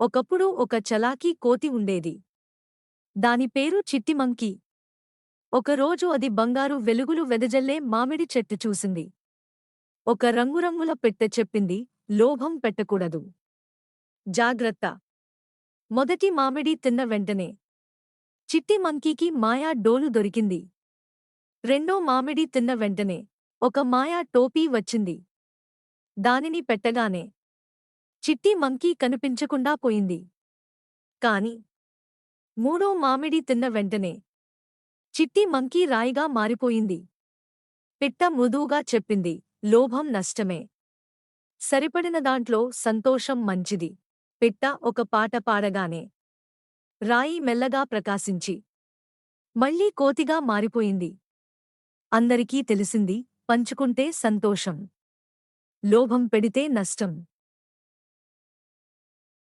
ఒకప్పుడు ఒక చలాకీ కోతి ఉండేది. దాని పేరు చిట్టి మంకీ. ఒకరోజు అది బంగారు వెలుగులు వెదజల్లే మామిడి చెట్టు చూసింది. ఒక రంగురంగుల పెట్టె చెప్పింది, లోభం పెట్టకూడదు. జాగ్రత్త. మొదటి మామిడి తిన్న వెంటనే చిట్టి మంకీకి మాయా డోలు దొరికింది. రెండో మామిడి తిన్న వెంటనే ఒక మాయా టోపీ వచ్చింది. దానిని పెట్టగానే చిట్టి మంకీ కనిపించకుండా పోయింది. కాని మూడో మామిడి తిన్న వెంటనే చిట్టి మంకీ రాయిగా మారిపోయింది. పిట్ట మృదువుగా చెప్పింది, లోభం నష్టమే. సరిపడిన దాంట్లో సంతోషం మంచిది. పిట్ట ఒక పాట పాడగానే రాయి మెల్లగా ప్రకాశించి మళ్ళీ కోతిగా మారిపోయింది. అందరికీ తెలిసింది, పంచుకుంటే సంతోషం, లోభం పెడితే నష్టం.